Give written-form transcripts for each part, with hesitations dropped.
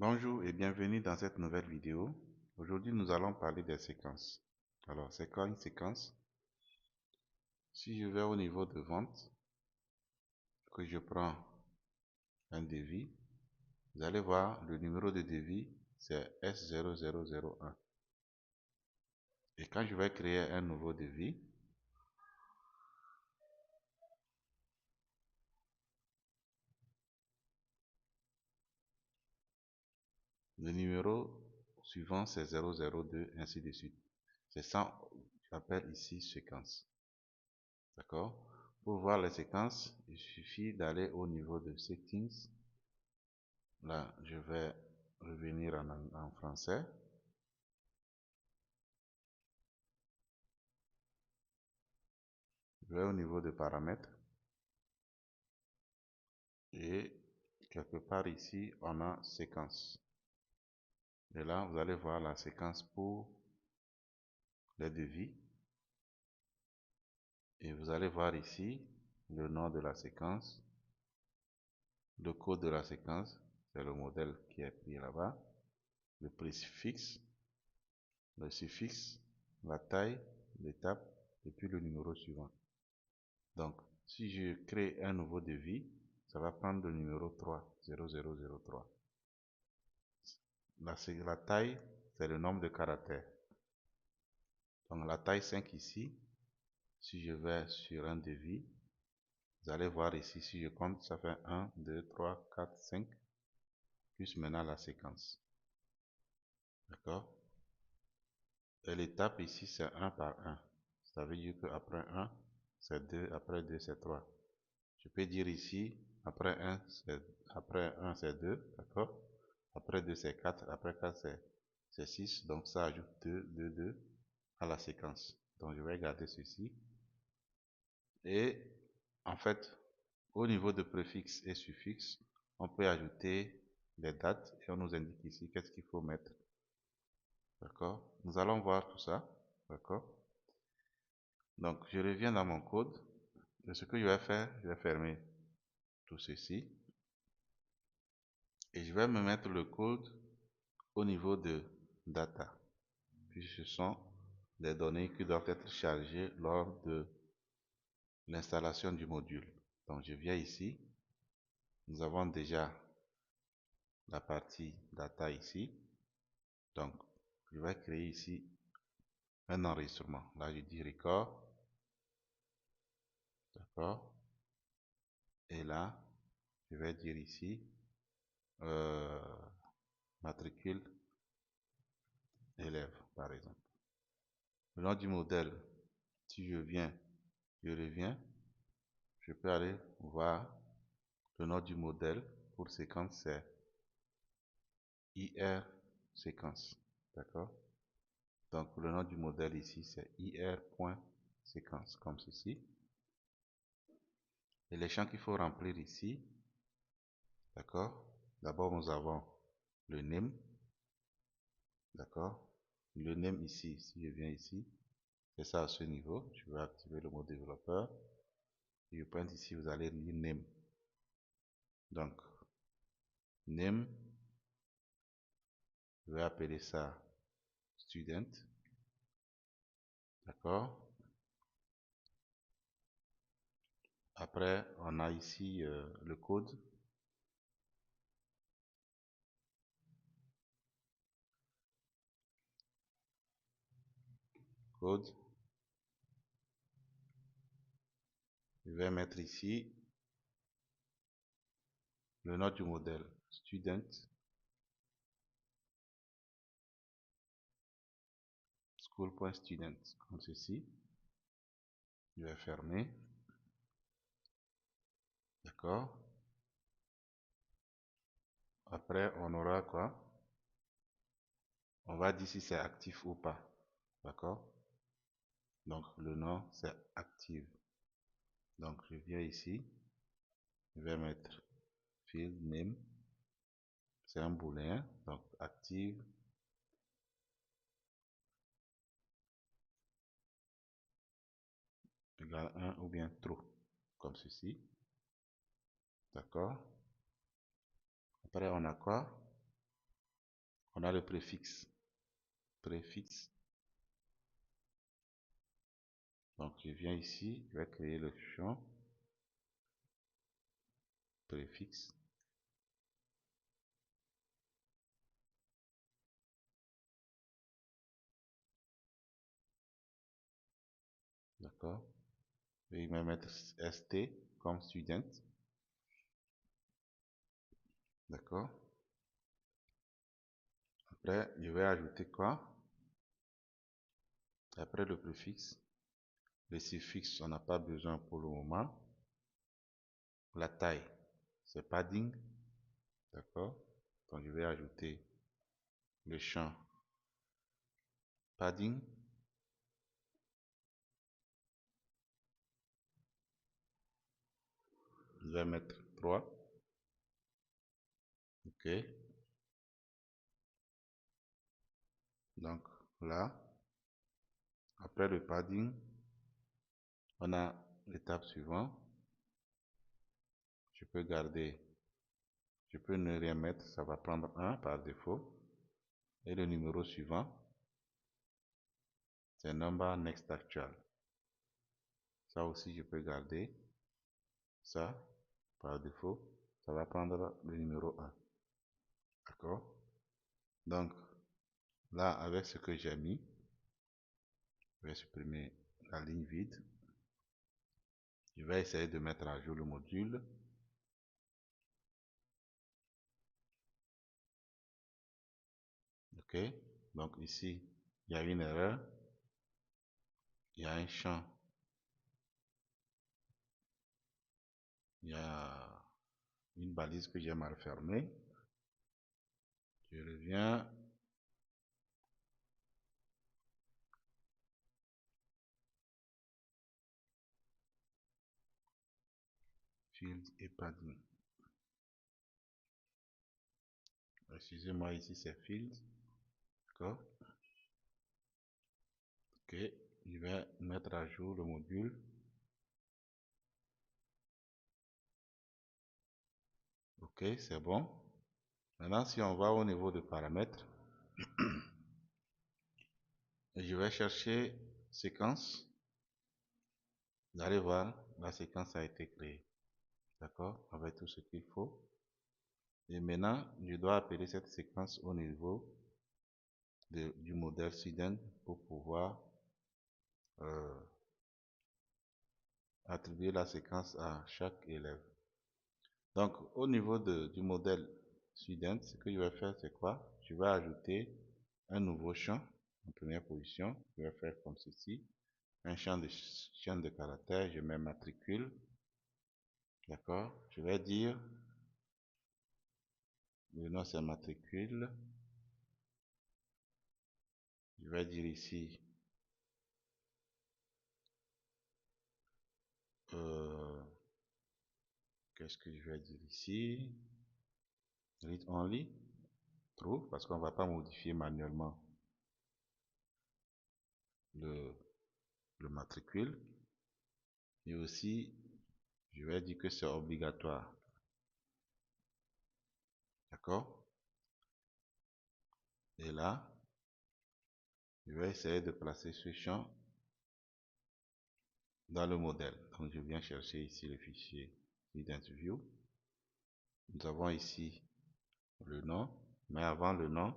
Bonjour et bienvenue dans cette nouvelle vidéo. Aujourd'hui, nous allons parler des séquences. Alors, c'est quoi une séquence? Si je vais au niveau de vente, que je prends un devis, vous allez voir le numéro de devis, c'est S0001. Et quand je vais créer un nouveau devis, le numéro suivant c'est 002, ainsi de suite. C'est ça que j'appelle ici séquence. D'accord? Pour voir les séquences, il suffit d'aller au niveau de Settings. Là, je vais revenir en français. Je vais au niveau de paramètres. Et quelque part ici, on a séquence. Et là, vous allez voir la séquence pour les devis. Et vous allez voir ici le nom de la séquence, le code de la séquence, c'est le modèle qui est pris là-bas, le préfixe, le suffixe, la taille, l'étape, et puis le numéro suivant. Donc, si je crée un nouveau devis, ça va prendre le numéro 3, 0003. La taille, c'est le nombre de caractères. Donc, la taille 5 ici, si je vais sur un devis, vous allez voir ici, si je compte, ça fait 1, 2, 3, 4, 5, plus maintenant la séquence. D'accord? Et l'étape ici, c'est 1 par 1. Ça veut dire qu'après 1, c'est 2, après 2, c'est 3. Je peux dire ici, après 1, c'est 2, d'accord? Après 2, c'est 4, après 4, c'est 6. Donc, ça ajoute 2, 2, 2 à la séquence. Donc, je vais garder ceci. Et, en fait, au niveau de préfixe et suffixe, on peut ajouter les dates et on nous indique ici qu'est-ce qu'il faut mettre. D'accord? Nous allons voir tout ça. D'accord? Donc, je reviens dans mon code. Et ce que je vais faire, je vais fermer tout ceci. Et je vais me mettre le code au niveau de data. Puis ce sont les données qui doivent être chargées lors de l'installation du module. Donc, je viens ici. Nous avons déjà la partie data ici. Donc, je vais créer ici un enregistrement. Là, je dis record. D'accord. Et là, je vais dire ici euh, matricule élève, par exemple. Le nom du modèle, si je viens, je reviens, je peux aller voir le nom du modèle pour séquence, c'est IR séquence. D'accord. Donc, le nom du modèle ici, c'est ir.séquence, comme ceci. Et les champs qu'il faut remplir ici, d'accord. D'abord, nous avons le name, d'accord. Le name ici, si je viens ici, c'est ça à ce niveau. Je vais activer le mode développeur. Et je pointe ici, vous allez lire name. Donc, name, je vais appeler ça student. D'accord. Après, on a ici le code. Code. Je vais mettre ici le nom du modèle, student, school.student, comme ceci. Je vais fermer. D'accord. Après, on aura quoi? On va dire si c'est actif ou pas. D'accord. Donc, le nom, c'est active. Donc, je viens ici. Je vais mettre field name. C'est un booléen. Donc, active. Égale 1 ou bien true. Comme ceci. D'accord. Après, on a quoi? On a le préfixe. Préfixe. Donc je viens ici, je vais créer le champ préfixe. D'accord. Et il va mettre ST comme student. D'accord. Après, je vais ajouter quoi? Après le préfixe, le suffixe, on n'a pas besoin pour le moment. La taille, c'est padding. D'accord. Donc je vais ajouter le champ padding. Je vais mettre 3. OK. Donc là, après le padding, on a l'étape suivante. Je peux garder, je peux ne rien mettre, ça va prendre 1 par défaut. Et le numéro suivant, c'est number next actual. Ça aussi, je peux garder ça par défaut. Ça va prendre le numéro 1. D'accord? Donc, là, avec ce que j'ai mis, je vais supprimer la ligne vide. Je vais essayer de mettre à jour le module. OK? Donc ici, il y a une erreur. Il y a un champ. Il y a une balise que j'ai mal fermée. Je reviens. Field et padding. Excusez-moi, ici c'est field. D'accord? OK. Je vais mettre à jour le module. OK, c'est bon. Maintenant, si on va au niveau de paramètres, je vais chercher séquence. Vous allez voir, la séquence a été créée. D'accord? Avec tout ce qu'il faut. Et maintenant, je dois appeler cette séquence au niveau du modèle student pour pouvoir attribuer la séquence à chaque élève. Donc, au niveau du modèle student, ce que je vais faire, c'est quoi? Je vais ajouter un nouveau champ en première position. Je vais faire comme ceci. Un champ de caractère, je mets matricule. D'accord? Je vais dire, le nom c'est matricule. Je vais dire ici, qu'est-ce que je vais dire ici? Read only, true, parce qu'on ne va pas modifier manuellement le matricule. Et aussi, je vais dire que c'est obligatoire. D'accord? Et là, je vais essayer de placer ce champ dans le modèle. Donc, je viens chercher ici le fichier IdentView. Nous avons ici le nom, mais avant le nom,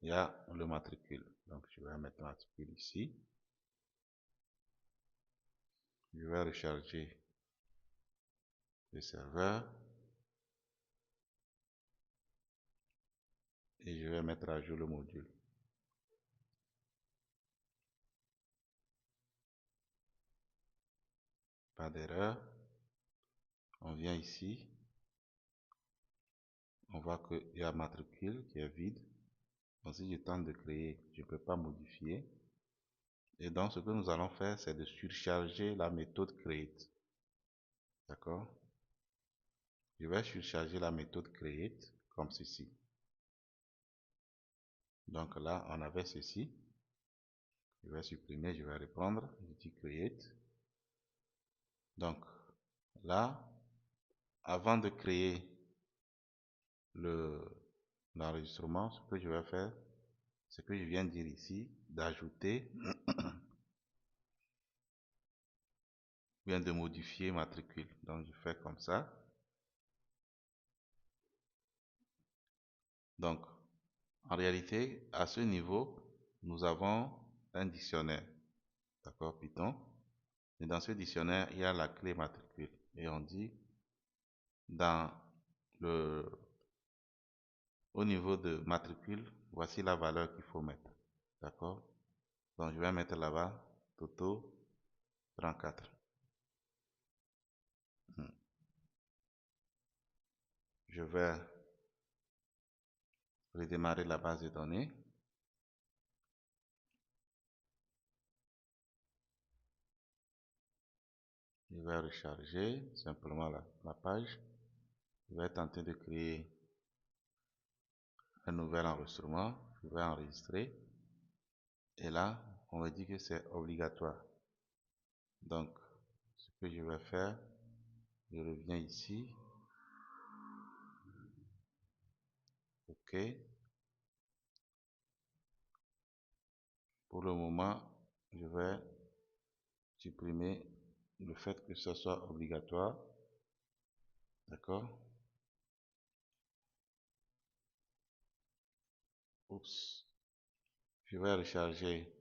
il y a le matricule. Donc, je vais mettre matricule ici. Je vais recharger le serveur. Et je vais mettre à jour le module. Pas d'erreur. On vient ici. On voit qu'il y a matricule qui est vide. Donc si je tente de créer, je ne peux pas modifier. Et donc ce que nous allons faire, c'est de surcharger la méthode create. D'accord? Je vais surcharger la méthode create comme ceci. Donc là, on avait ceci. Je vais supprimer, je vais reprendre. Je dis create. Donc là, avant de créer l'enregistrement, ce que je vais faire, c'est que je viens dire ici d'ajouter, bien de modifier matricule. Donc je fais comme ça. Donc en réalité, à ce niveau, nous avons un dictionnaire, d'accord, Python. Et dans ce dictionnaire, il y a la clé matricule. Et on dit dans le au niveau de matricule, voici la valeur qu'il faut mettre. D'accord? Donc je vais mettre là-bas Toto 34. Je vais redémarrer la base de données. Je vais recharger simplement la page. Je vais tenter de créer un nouvel enregistrement. Je vais enregistrer. Et là, on me dit que c'est obligatoire. Donc, ce que je vais faire, je reviens ici. OK. Pour le moment, je vais supprimer le fait que ce soit obligatoire. D'accord? Oups. Je vais recharger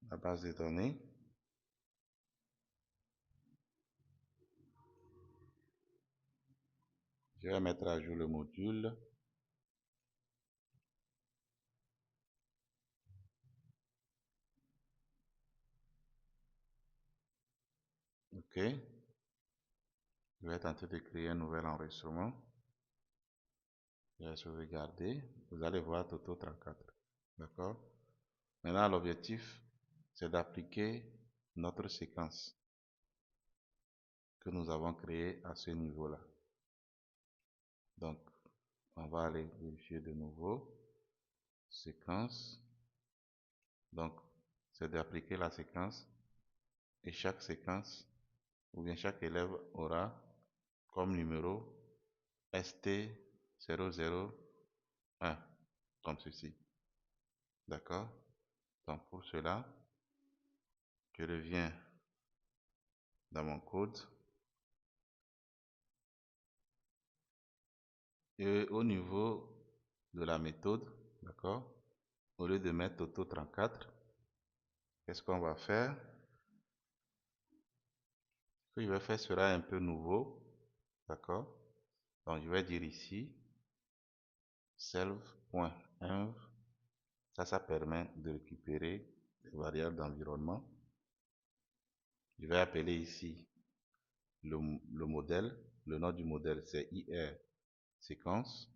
la base de données. Je vais mettre à jour le module. OK. Je vais tenter de créer un nouvel enregistrement. Je vais sauvegarder. Vous allez voir Toto 34. D'accord? Maintenant, l'objectif, c'est d'appliquer notre séquence que nous avons créée à ce niveau-là. Donc, on va aller vérifier de nouveau. Séquence. Donc, c'est d'appliquer la séquence. Et chaque séquence, ou bien chaque élève aura comme numéro ST001, comme ceci. D'accord? Donc, pour cela, je reviens dans mon code. Et au niveau de la méthode, d'accord, au lieu de mettre Toto 34, qu'est-ce qu'on va faire? Ce que je vais faire sera un peu nouveau, d'accord? Donc je vais dire ici self.env. Ça permet de récupérer les variables d'environnement. Je vais appeler ici le modèle. Le nom du modèle c'est IR séquence.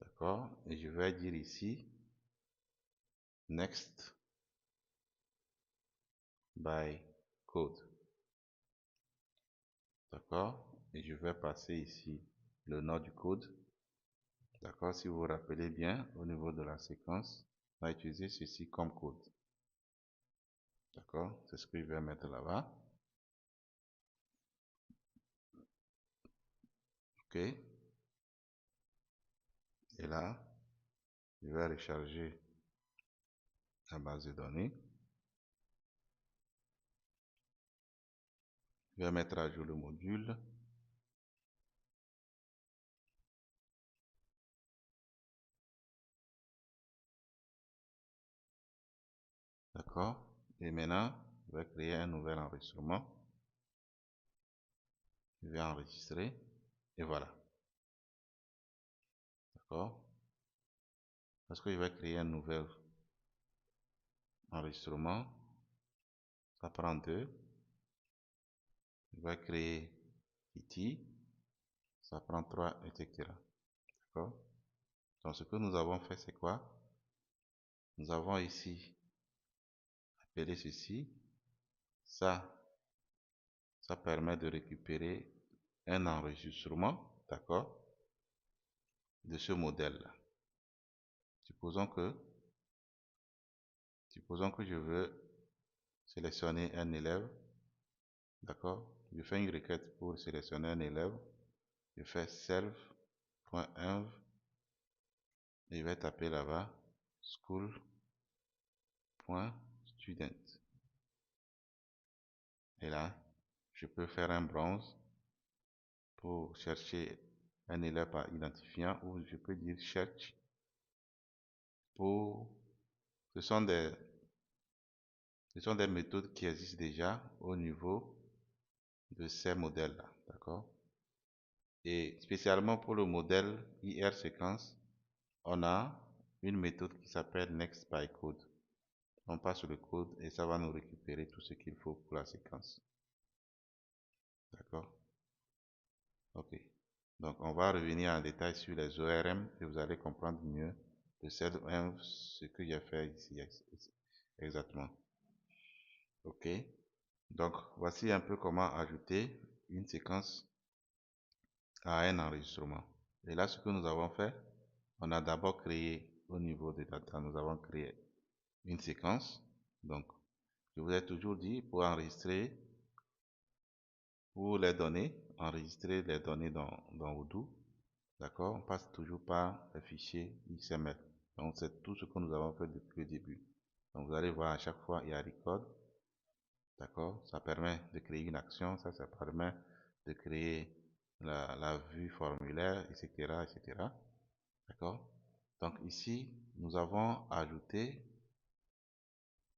D'accord? Et je vais dire ici next by code. D'accord? Et je vais passer ici le nom du code. D'accord? Si vous vous rappelez bien, au niveau de la séquence, on va utiliser ceci comme code. D'accord? C'est ce que je vais mettre là-bas. OK? Et là, je vais recharger la base de données. Je vais mettre à jour le module. D'accord? Et maintenant, je vais créer un nouvel enregistrement. Je vais enregistrer. Et voilà. D'accord? Parce que je vais créer un nouvel enregistrement. Ça prend 2. Je vais créer IT. Ça prend 3, etc. D'accord? Donc, ce que nous avons fait, c'est quoi? Nous avons ici appelé ceci. Ça permet de récupérer un enregistrement, d'accord, de ce modèle-là. Supposons que je veux sélectionner un élève, d'accord. Je fais une requête pour sélectionner un élève Je fais self.env et je vais taper là-bas school.student. Et là, je peux faire un bronze pour chercher un élève par identifiant, ou je peux dire search pour... Ce sont des méthodes qui existent déjà au niveau de ces modèles-là, d'accord? Et spécialement pour le modèle IR séquence, on a une méthode qui s'appelle nextByCode. On passe le code et ça va nous récupérer tout ce qu'il faut pour la séquence. D'accord? Ok. Donc on va revenir en détail sur les ORM et vous allez comprendre mieux de ce que j'ai fait ici exactement. Ok. Donc voici un peu comment ajouter une séquence à un enregistrement. Et là, ce que nous avons fait, on a d'abord créé au niveau des data, nous avons créé une séquence. Donc, je vous ai toujours dit, pour enregistrer, pour les données, enregistrer les données dans Odoo, d'accord, on passe toujours par le fichier XML. Donc, c'est tout ce que nous avons fait depuis le début. Donc, vous allez voir à chaque fois, il y a record, d'accord, ça permet de créer une action, ça permet de créer la vue formulaire, etc., etc. D'accord? Donc ici, nous avons ajouté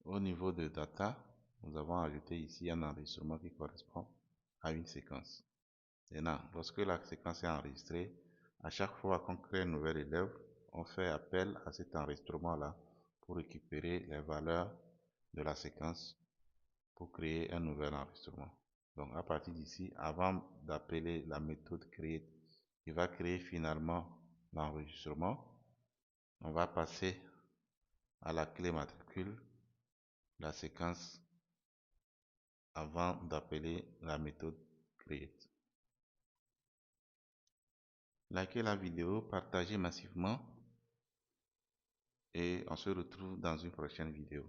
au niveau de data, nous avons ajouté ici un enregistrement qui correspond à une séquence. Maintenant, lorsque la séquence est enregistrée, à chaque fois qu'on crée un nouvel élève, on fait appel à cet enregistrement-là pour récupérer les valeurs de la séquence pour créer un nouvel enregistrement. Donc à partir d'ici, avant d'appeler la méthode create, qui va créer finalement l'enregistrement, on va passer à la clé matricule la séquence avant d'appeler la méthode create. Likez la vidéo, partagez massivement et on se retrouve dans une prochaine vidéo.